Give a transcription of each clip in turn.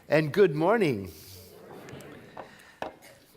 And good morning.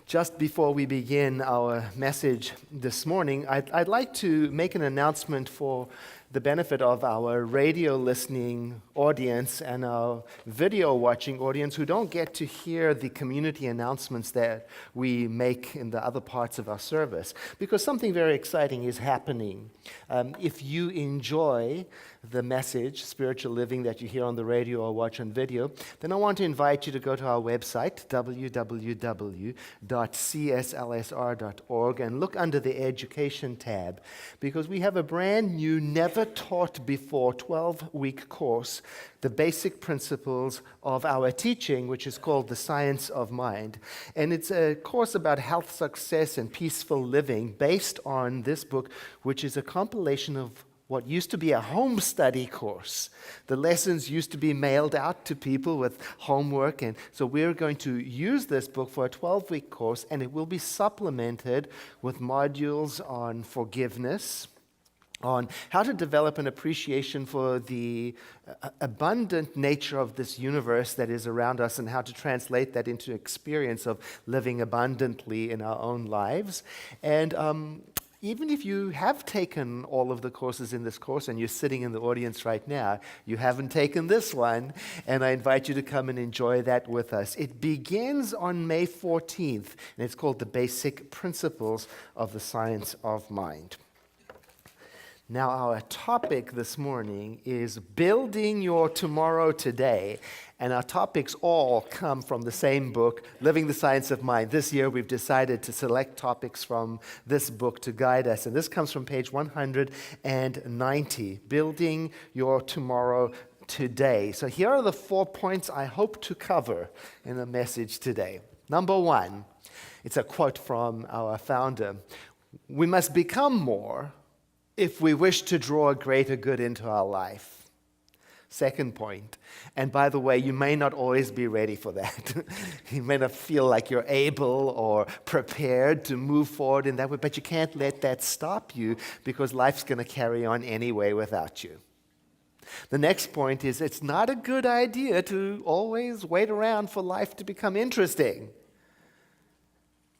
Just before we begin our message this morning, I'd like to make an announcement for the benefit of our radio listening audience and our video watching audience who don't get to hear the community announcements that we make in the other parts of our service, because something very exciting is happening. If you enjoy the message, spiritual living, that you hear on the radio or watch on video, then I want to invite you to go to our website, www.cslsr.org, and look under the Education tab, because we have a brand new, never taught before 12-week course, the basic principles of our teaching, which is called The Science of Mind. And it's a course about health, success, and peaceful living based on this book, which is a compilation of what used to be a home study course. The lessons used to be mailed out to people with homework, and so we're going to use this book for a 12-week course, and it will be supplemented with modules on forgiveness, on how to develop an appreciation for the abundant nature of this universe that is around us, and how to translate that into experience of living abundantly in our own lives. And even if you have taken all of the courses in this course and you're sitting in the audience right now, you haven't taken this one, and I invite you to come and enjoy that with us. It begins on May 14th, and it's called The Basic Principles of the Science of Mind. Now, our topic this morning is building your tomorrow today. And our topics all come from the same book, Living the Science of Mind. This year, we've decided to select topics from this book to guide us. And this comes from page 190, Building Your Tomorrow Today. So here are the 4 points I hope to cover in the message today. Number 1, it's a quote from our founder. We must become more if we wish to draw a greater good into our life. Second point, and by the way, you may not always be ready for that. You may not feel like you're able or prepared to move forward in that way, but you can't let that stop you, because life's going to carry on anyway without you. The next point is, it's not a good idea to always wait around for life to become interesting.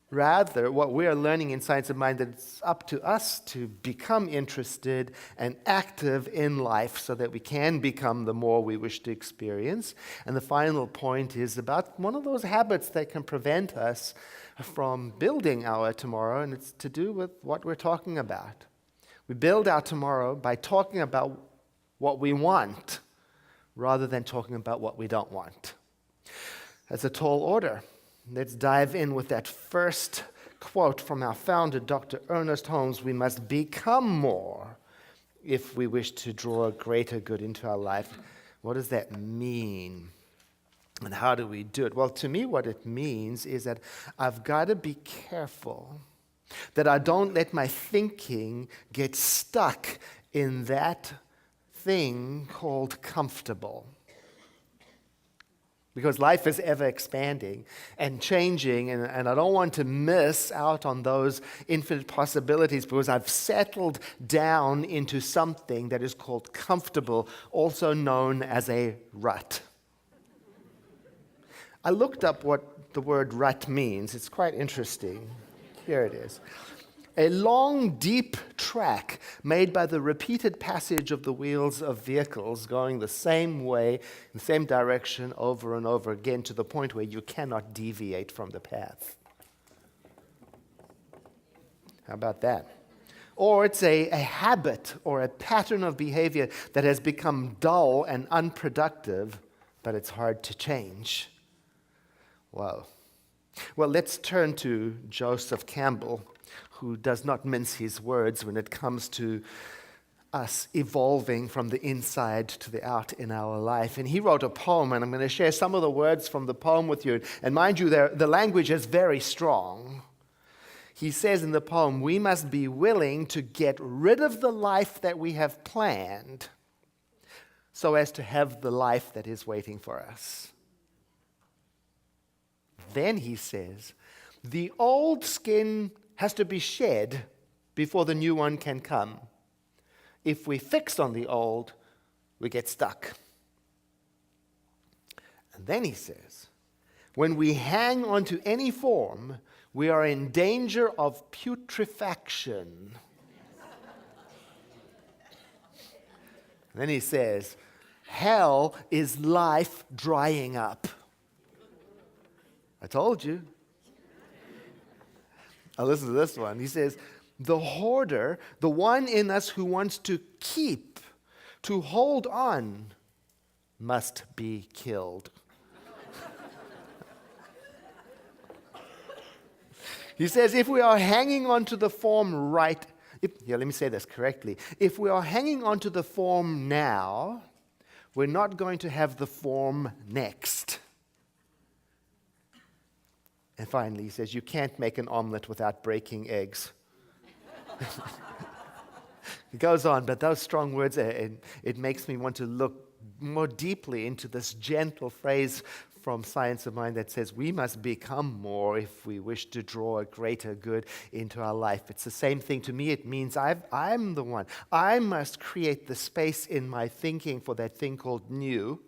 Rather, what we are learning in Science of Mind, that it's up to us to become interested and active in life so that we can become the more we wish to experience. And the final point is about one of those habits that can prevent us from building our tomorrow, and it's to do with what we're talking about. We build our tomorrow by talking about what we want rather than talking about what we don't want. That's a tall order. Let's dive in with that first quote from our founder, Dr. Ernest Holmes. We must become more if we wish to draw a greater good into our life. What does that mean? And how do we do it? Well, to me, what it means is that I've got to be careful that I don't let my thinking get stuck in that thing called comfortable. Because life is ever expanding and changing, and I don't want to miss out on those infinite possibilities, because I've settled down into something that is called comfortable, also known as a rut. I looked up what the word rut means. It's quite interesting. Here it is. A long, deep track made by the repeated passage of the wheels of vehicles going the same way, in the same direction over and over again, to the point where you cannot deviate from the path. How about that? Or it's a habit or a pattern of behavior that has become dull and unproductive, but it's hard to change. Wow. Well, let's turn to Joseph Campbell, who does not mince his words when it comes to us evolving from the inside to the out in our life. And he wrote a poem, and I'm going to share some of the words from the poem with you. And mind you, the language is very strong. He says in the poem, we must be willing to get rid of the life that we have planned so as to have the life that is waiting for us. Then he says, the old skin has to be shed before the new one can come. If we fix on the old, we get stuck. And then he says, when we hang onto any form, we are in danger of putrefaction. And then he says, hell is life drying up. I told you. Now listen to this one. He says, the hoarder, the one in us who wants to keep, to hold on, must be killed. He says, if we are hanging on to the form let me say this correctly. If we are hanging on to the form now, we're not going to have the form next. And finally, he says, you can't make an omelet without breaking eggs. It goes on, but those strong words, it makes me want to look more deeply into this gentle phrase from Science of Mind that says we must become more if we wish to draw a greater good into our life. It's the same thing. To me, it means I'm the one. I must create the space in my thinking for that thing called new.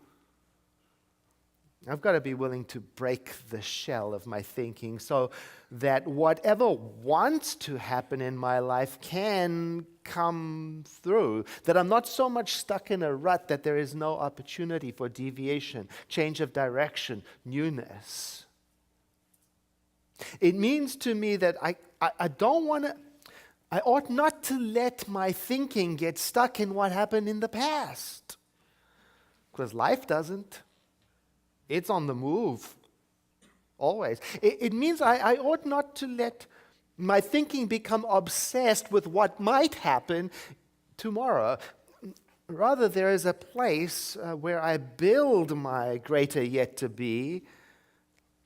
I've got to be willing to break the shell of my thinking so that whatever wants to happen in my life can come through, that I'm not so much stuck in a rut that there is no opportunity for deviation, change of direction, newness. It means to me that I ought not to let my thinking get stuck in what happened in the past, because life doesn't. It's on the move, always. It means I ought not to let my thinking become obsessed with what might happen tomorrow. Rather, there is a place where I build my greater yet to be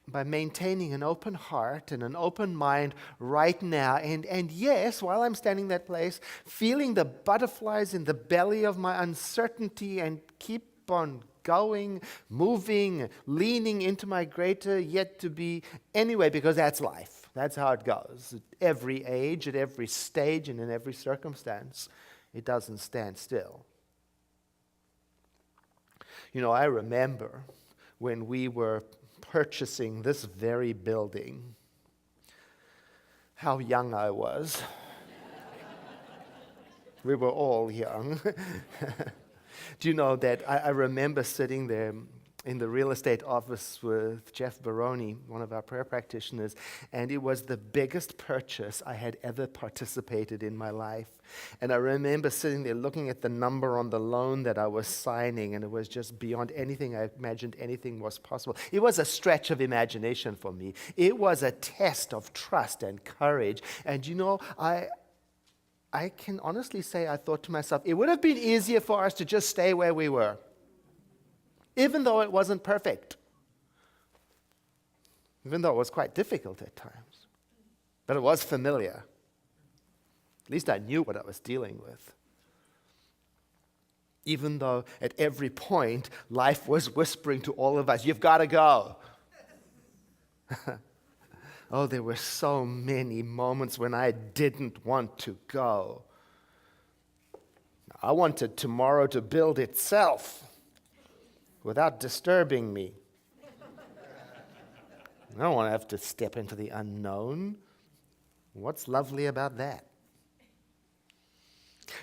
by maintaining an open heart and an open mind right now. And yes, while I'm standing in that place, feeling the butterflies in the belly of my uncertainty and keep on going, moving, leaning into my greater yet to be anyway, because that's life. That's how it goes. At every age, at every stage, and in every circumstance, it doesn't stand still. You know, I remember when we were purchasing this very building, how young I was. We were all young. Do you know that I remember sitting there in the real estate office with Jeff Baroni, one of our prayer practitioners, and it was the biggest purchase I had ever participated in my life. And I remember sitting there looking at the number on the loan that I was signing, and it was just beyond anything I imagined anything was possible. It was a stretch of imagination for me. It was a test of trust and courage. And you know, I can honestly say I thought to myself, it would have been easier for us to just stay where we were, even though it wasn't perfect, even though it was quite difficult at times. But it was familiar. At least I knew what I was dealing with. Even though at every point, life was whispering to all of us, you've got to go. Oh, there were so many moments when I didn't want to go. I wanted tomorrow to build itself without disturbing me. I don't want to have to step into the unknown. What's lovely about that?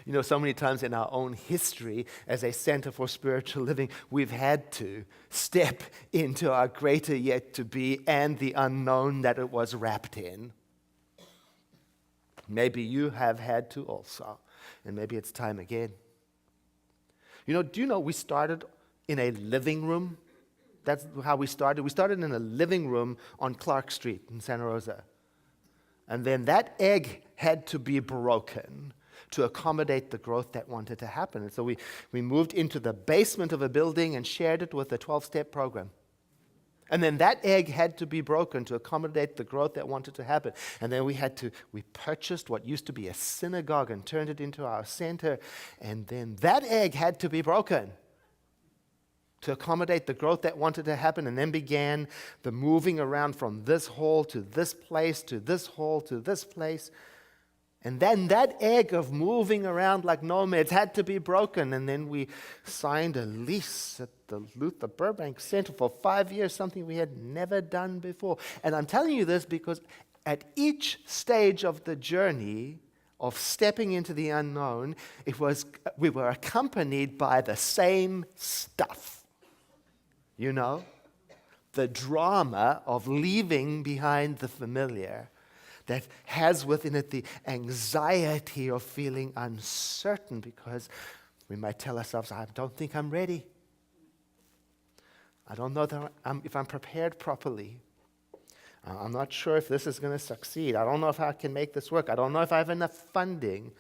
You know, so many times in our own history as a center for spiritual living, we've had to step into our greater yet to be and the unknown that it was wrapped in. Maybe you have had to also, and maybe it's time again. You know, do you know we started in a living room? That's how we started. We started in a living room on Clark Street in Santa Rosa. And then that egg had to be broken to accommodate the growth that wanted to happen. And so we moved into the basement of a building and shared it with a 12-step program. And then that egg had to be broken to accommodate the growth that wanted to happen. And then we purchased what used to be a synagogue and turned it into our center. And then that egg had to be broken to accommodate the growth that wanted to happen. And then began the moving around from this hall to this place, to this hall to this place. And then that egg of moving around like nomads had to be broken. And then we signed a lease at the Luther Burbank Center for 5 years, something we had never done before. And I'm telling you this because at each stage of the journey of stepping into the unknown, we were accompanied by the same stuff. You know? The drama of leaving behind the familiar that has within it the anxiety of feeling uncertain because we might tell ourselves, I don't think I'm ready. I don't know if I'm prepared properly. I'm not sure if this is going to succeed. I don't know if I can make this work. I don't know if I have enough funding.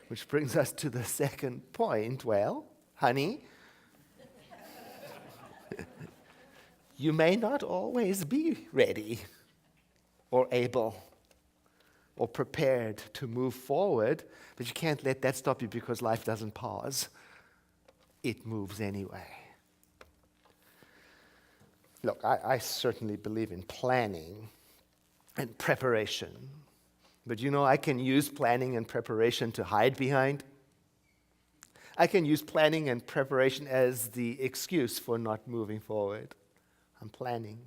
Which brings us to the second point. Well, honey, you may not always be ready or able or prepared to move forward, but you can't let that stop you because life doesn't pause. It moves anyway. Look, I certainly believe in planning and preparation, but you know, I can use planning and preparation to hide behind. I can use planning and preparation as the excuse for not moving forward. I'm planning.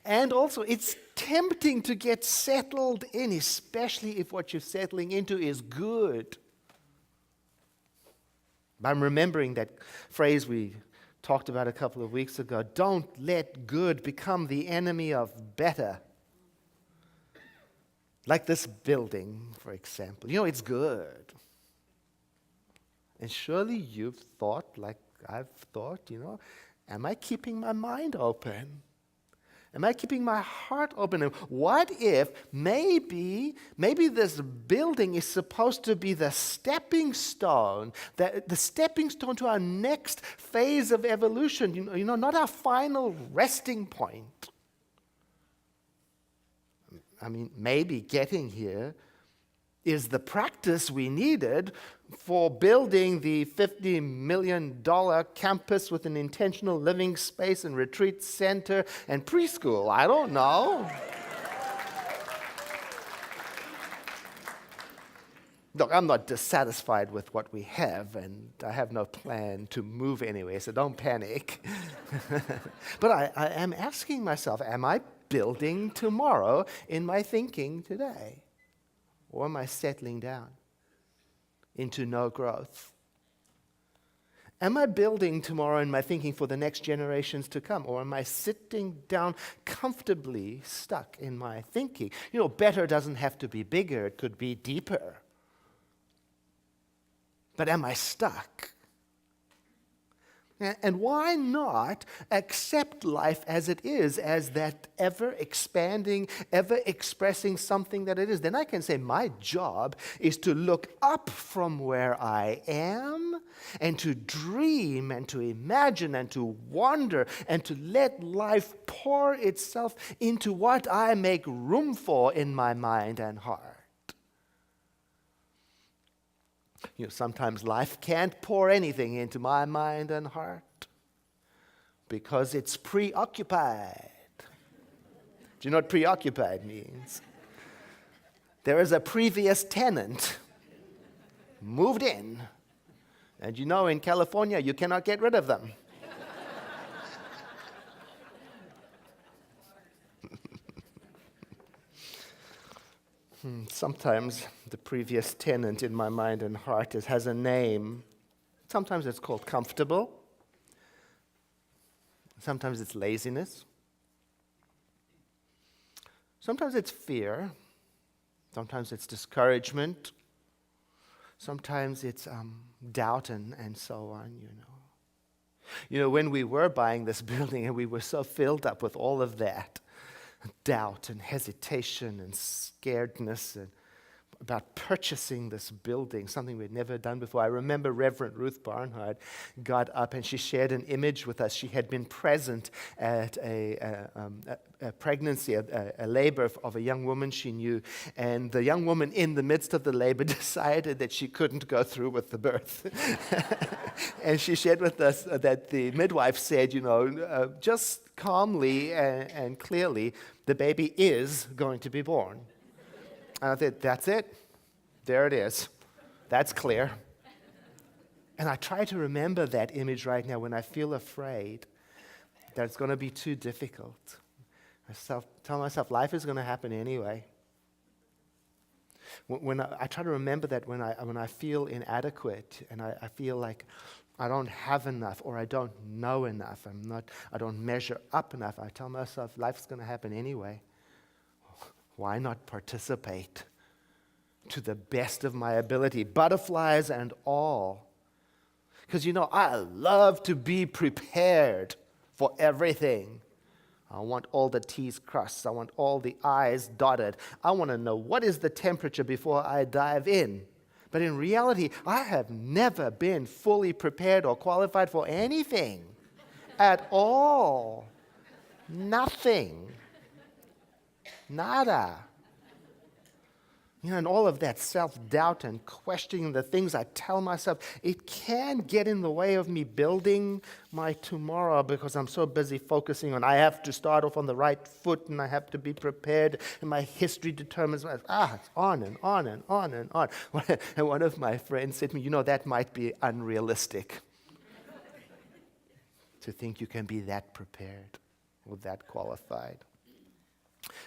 And also, it's tempting to get settled in, especially if what you're settling into is good. I'm remembering that phrase we talked about a couple of weeks ago. Don't let good become the enemy of better. Like this building, for example. You know, it's good. And surely you've thought, like I've thought, you know, am I keeping my mind open? Am I keeping my heart open? And what if maybe this building is supposed to be the stepping stone to our next phase of evolution, you know, not our final resting point. I mean, maybe getting here is the practice we needed for building the $50 million campus with an intentional living space and retreat center and preschool. I don't know. Look, I'm not dissatisfied with what we have, and I have no plan to move anywhere, so don't panic. But I am asking myself, am I building tomorrow in my thinking today? Or am I settling down into no growth? Am I building tomorrow in my thinking for the next generations to come? Or am I sitting down comfortably stuck in my thinking? You know, better doesn't have to be bigger. It could be deeper. But am I stuck? And why not accept life as it is, as that ever-expanding, ever-expressing something that it is? Then I can say my job is to look up from where I am and to dream and to imagine and to wonder and to let life pour itself into what I make room for in my mind and heart. You know, sometimes life can't pour anything into my mind and heart because it's preoccupied. Do you know what preoccupied means? There is a previous tenant moved in, and you know in California you cannot get rid of them. Sometimes the previous tenant in my mind and heart has a name. Sometimes it's called comfortable. Sometimes it's laziness. Sometimes it's fear. Sometimes it's discouragement. Sometimes it's doubt and so on, you know. You know, when we were buying this building and we were so filled up with all of that, doubt and hesitation and scaredness, and about purchasing this building, something we'd never done before. I remember Reverend Ruth Barnhart got up and she shared an image with us. She had been present at a pregnancy, a labor of a young woman she knew, and the young woman in the midst of the labor decided that she couldn't go through with the birth. And she shared with us that the midwife said, just calmly and clearly, the baby is going to be born. And I thought, that's it. There it is. That's clear. And I try to remember that image right now when I feel afraid that it's going to be too difficult. I tell myself, life is going to happen anyway. When I try to remember that when I feel inadequate and I feel like I don't have enough or I don't know enough, I don't measure up enough, I tell myself, life's going to happen anyway. Why not participate to the best of my ability, butterflies and all? Because, I love to be prepared for everything. I want all the T's crossed. I want all the I's dotted. I want to know what is the temperature before I dive in. But in reality, I have never been fully prepared or qualified for anything at all. Nothing. Nada. And all of that self-doubt and questioning the things I tell myself, it can get in the way of me building my tomorrow because I'm so busy focusing on I have to start off on the right foot and I have to be prepared and my history determines it's on and on and on and on. And one of my friends said to me, that might be unrealistic to think you can be that prepared or that qualified.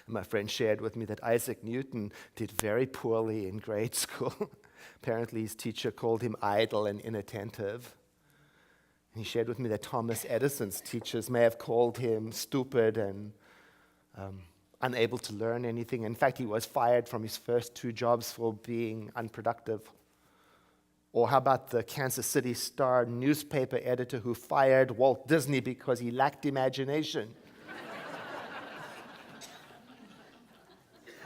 My friend shared with me that Isaac Newton did very poorly in grade school. Apparently his teacher called him idle and inattentive. And he shared with me that Thomas Edison's teachers may have called him stupid and unable to learn anything. In fact, he was fired from his first 2 jobs for being unproductive. Or how about the Kansas City Star newspaper editor who fired Walt Disney because he lacked imagination?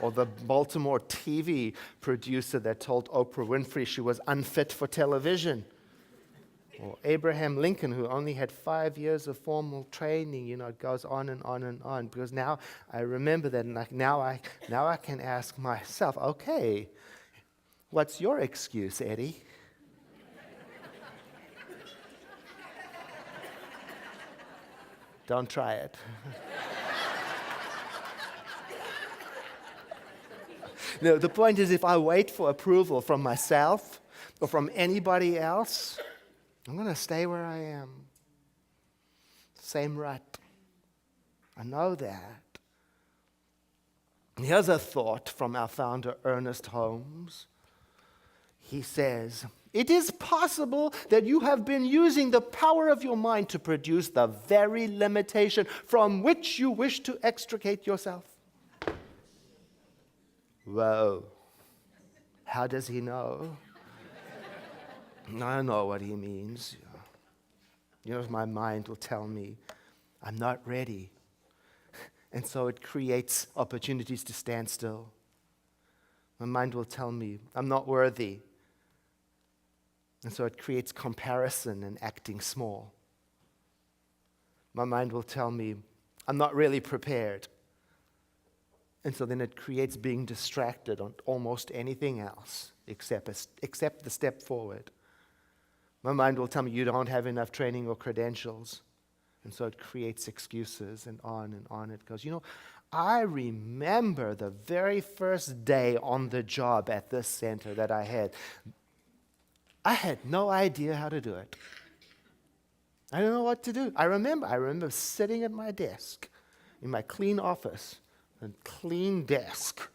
Or the Baltimore TV producer that told Oprah Winfrey she was unfit for television. Or Abraham Lincoln, who only had 5 years of formal training. It goes on and on and on. Because now I remember that, and now I can ask myself, okay, what's your excuse, Eddie? Don't try it. No, the point is, if I wait for approval from myself or from anybody else, I'm going to stay where I am. Same rut. I know that. And here's a thought from our founder, Ernest Holmes. He says, it is possible that you have been using the power of your mind to produce the very limitation from which you wish to extricate yourself. Whoa. How does he know? I know what he means. My mind will tell me, I'm not ready. And so it creates opportunities to stand still. My mind will tell me, I'm not worthy. And so it creates comparison and acting small. My mind will tell me, I'm not really prepared. And so then it creates being distracted on almost anything else except the step forward. My mind will tell me you don't have enough training or credentials. And so it creates excuses and on it goes. I remember the very first day on the job at this center that I had. I had no idea how to do it. I didn't know what to do. I remember sitting at my desk in my clean office. A clean desk.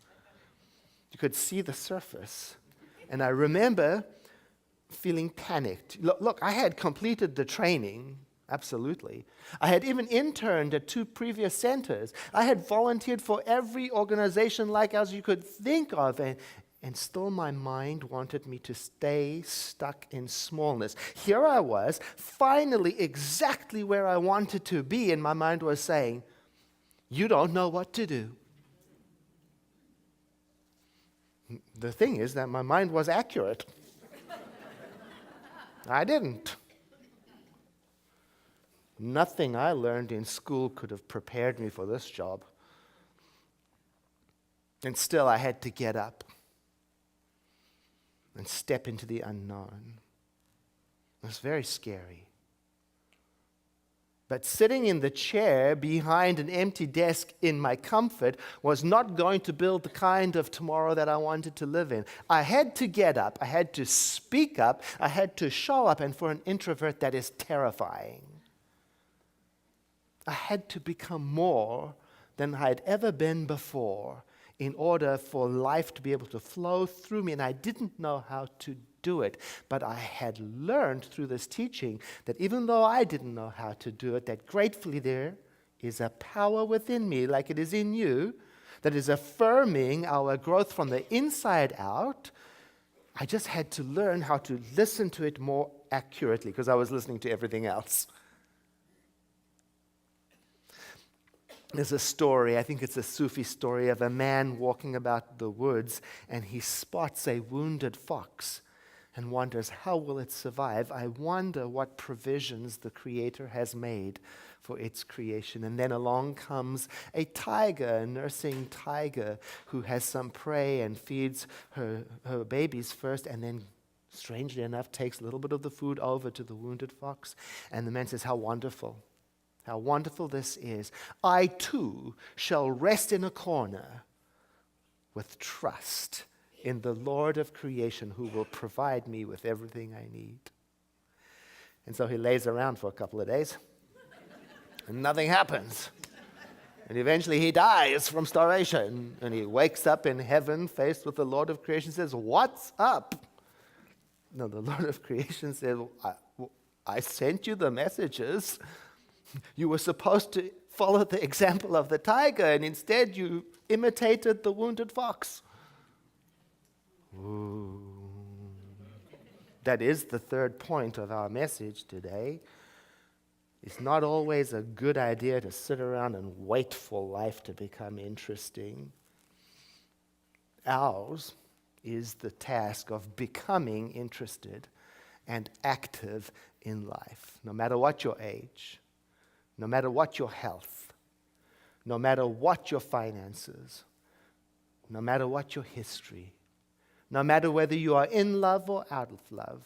You could see the surface. And I remember feeling panicked. Look, I had completed the training, absolutely. I had even interned at 2 previous centers. I had volunteered for every organization like ours you could think of. And still my mind wanted me to stay stuck in smallness. Here I was, finally exactly where I wanted to be, and my mind was saying, you don't know what to do. The thing is that my mind was accurate. I didn't. Nothing I learned in school could have prepared me for this job. And still, I had to get up and step into the unknown. It was very scary. But sitting in the chair behind an empty desk in my comfort was not going to build the kind of tomorrow that I wanted to live in. I had to get up. I had to speak up. I had to show up. And for an introvert, that is terrifying. I had to become more than I had ever been before in order for life to be able to flow through me. And I didn't know how to do it. But I had learned through this teaching that even though I didn't know how to do it, that gratefully there is a power within me, like it is in you, that is affirming our growth from the inside out. I just had to learn how to listen to it more accurately because I was listening to everything else. There's a story, I think it's a Sufi story, of a man walking about the woods and he spots a wounded fox and wonders, how will it survive? I wonder what provisions the Creator has made for its creation. And then along comes a tiger, a nursing tiger, who has some prey and feeds her babies first, and then, strangely enough, takes a little bit of the food over to the wounded fox. And the man says, how wonderful. How wonderful this is. I too shall rest in a corner with trust in the Lord of creation who will provide me with everything I need. And so he lays around for a couple of days and nothing happens. And eventually he dies from starvation and he wakes up in heaven faced with the Lord of creation and says, what's up? No, the Lord of creation says, I sent you the messages. You were supposed to follow the example of the tiger, and instead you imitated the wounded fox. Ooh. That is the third point of our message today. It's not always a good idea to sit around and wait for life to become interesting. Ours is the task of becoming interested and active in life, no matter what your age. No matter what your health, no matter what your finances, no matter what your history, no matter whether you are in love or out of love,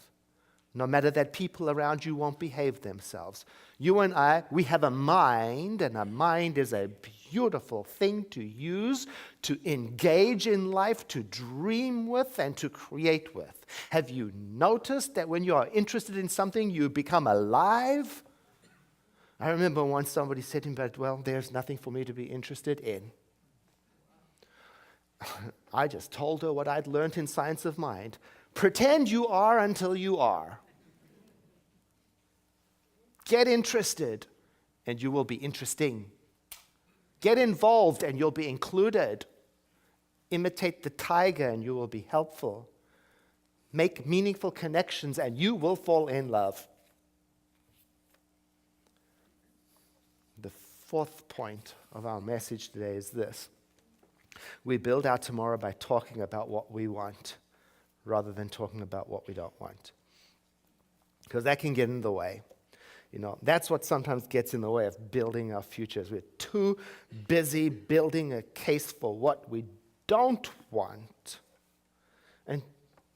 no matter that people around you won't behave themselves. You and I, we have a mind, and a mind is a beautiful thing to use, to engage in life, to dream with, and to create with. Have you noticed that when you are interested in something, you become alive? I remember once somebody said to me, but well, there's nothing for me to be interested in. I just told her what I'd learned in Science of Mind. Pretend you are until you are. Get interested, and you will be interesting. Get involved, and you'll be included. Imitate the tiger, and you will be helpful. Make meaningful connections, and you will fall in love. The fourth point of our message today is this. We build our tomorrow by talking about what we want rather than talking about what we don't want. Because that can get in the way. That's what sometimes gets in the way of building our futures. We're too busy building a case for what we don't want. And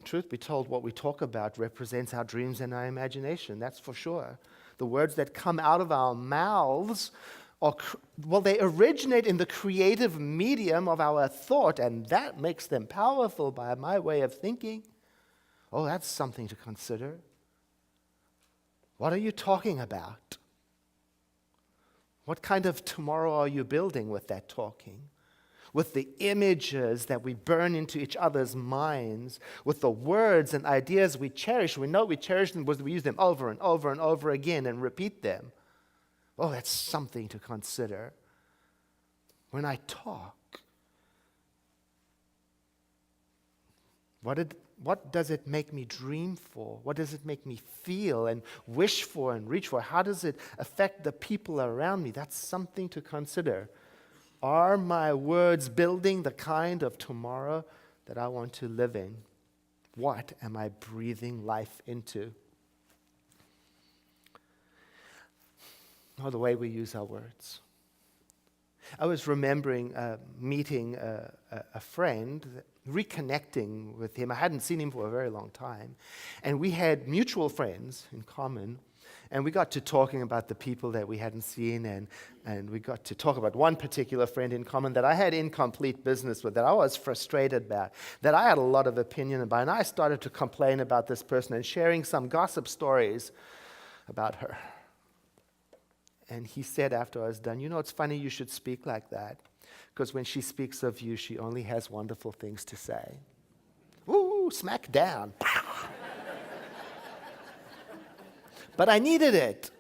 truth be told, what we talk about represents our dreams and our imagination, that's for sure. The words that come out of our mouths they originate in the creative medium of our thought, and that makes them powerful by my way of thinking. Oh, that's something to consider. What are you talking about? What kind of tomorrow are you building with that talking? With the images that we burn into each other's minds, with the words and ideas we cherish. We know we cherish them because we use them over and over and over again and repeat them. Oh, that's something to consider. When I talk, what does it make me dream for? What does it make me feel and wish for and reach for? How does it affect the people around me? That's something to consider. Are my words building the kind of tomorrow that I want to live in? What am I breathing life into? Or the way we use our words. I was remembering meeting a friend, reconnecting with him. I hadn't seen him for a very long time. And we had mutual friends in common. And we got to talking about the people that we hadn't seen. And we got to talk about one particular friend in common that I had incomplete business with, that I was frustrated about, that I had a lot of opinion about. And I started to complain about this person and sharing some gossip stories about her. And he said after I was done, it's funny you should speak like that, because when she speaks of you, she only has wonderful things to say. Ooh, smack down. But I needed it.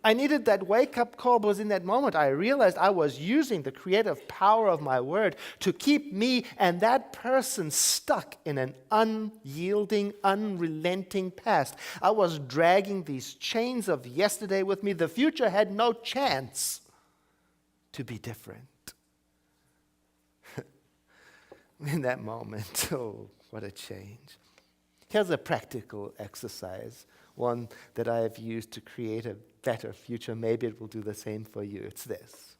I needed that wake-up call, because in that moment I realized I was using the creative power of my word to keep me and that person stuck in an unyielding, unrelenting past. I was dragging these chains of yesterday with me. The future had no chance to be different. In that moment, oh, what a change. Here's a practical exercise, one that I have used to create a better future. Maybe it will do the same for you. It's this.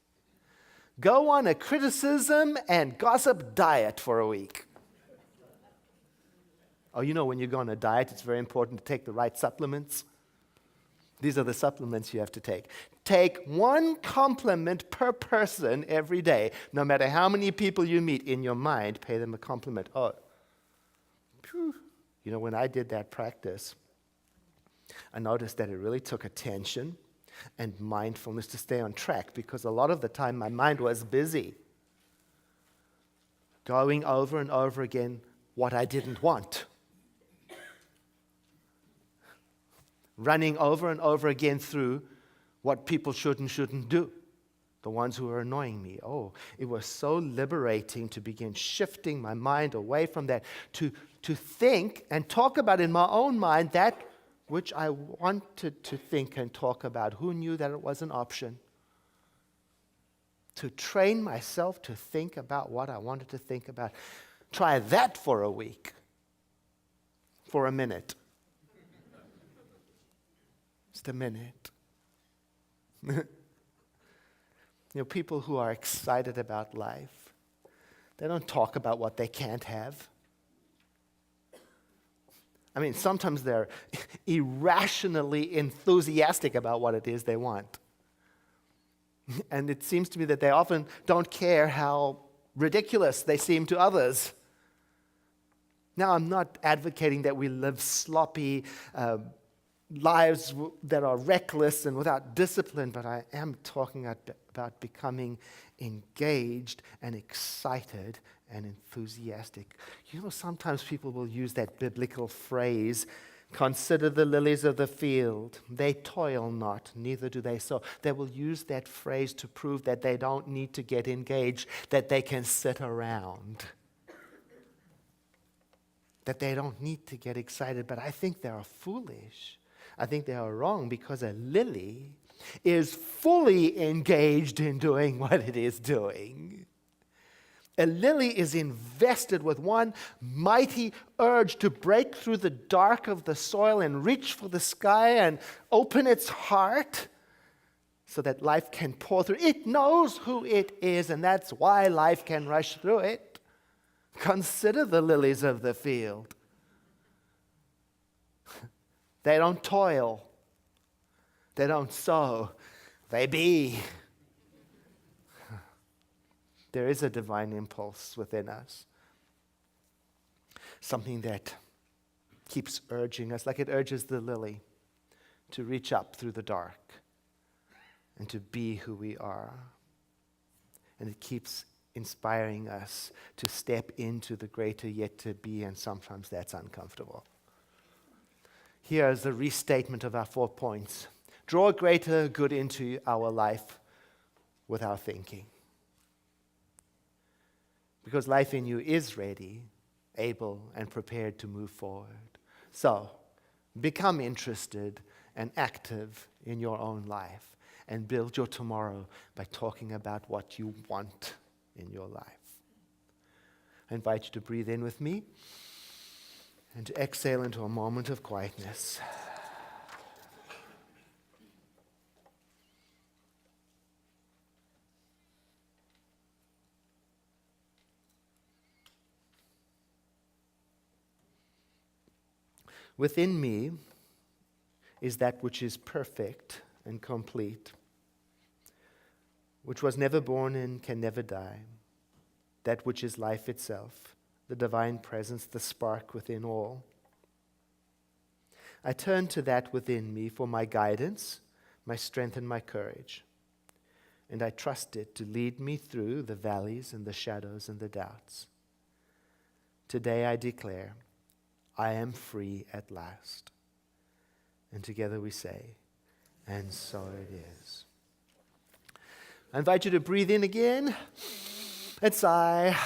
Go on a criticism and gossip diet for a week. Oh, when you go on a diet, it's very important to take the right supplements. These are the supplements you have to take. Take one compliment per person every day. No matter how many people you meet in your mind, pay them a compliment. Oh, phew. When I did that practice, I noticed that it really took attention and mindfulness to stay on track, because a lot of the time my mind was busy going over and over again what I didn't want. Running over and over again through what people should and shouldn't do, the ones who are annoying me. Oh, it was so liberating to begin shifting my mind away from that, to think and talk about in my own mind that which I wanted to think and talk about. Who knew that it was an option? To train myself to think about what I wanted to think about. Try that for a week, for a minute. Just a minute. People who are excited about life, they don't talk about what they can't have. Sometimes they're irrationally enthusiastic about what it is they want. And it seems to me that they often don't care how ridiculous they seem to others. Now, I'm not advocating that we live sloppy lives that are reckless and without discipline, but I am talking about becoming engaged and excited and enthusiastic. Sometimes people will use that biblical phrase, consider the lilies of the field. They toil not, neither do they sow. They will use that phrase to prove that they don't need to get engaged, that they can sit around, that they don't need to get excited. But I think they are foolish. I think they are wrong, because a lily is fully engaged in doing what it is doing. A lily is invested with one mighty urge to break through the dark of the soil and reach for the sky and open its heart so that life can pour through. It knows who it is, and that's why life can rush through it. Consider the lilies of the field. They don't toil. They don't sow. They be. There is a divine impulse within us. Something that keeps urging us, like it urges the lily, to reach up through the dark and to be who we are. And it keeps inspiring us to step into the greater yet to be, and sometimes that's uncomfortable. Here is the restatement of our 4 points. Draw greater good into our life with our thinking. Because life in you is ready, able, and prepared to move forward. So, become interested and active in your own life, and build your tomorrow by talking about what you want in your life. I invite you to breathe in with me and to exhale into a moment of quietness. Within me is that which is perfect and complete, which was never born and can never die, that which is life itself, the divine presence, the spark within all. I turn to that within me for my guidance, my strength, and my courage, and I trust it to lead me through the valleys and the shadows and the doubts. Today I declare, I am free at last. And together we say, and so it is. I invite you to breathe in again and sigh.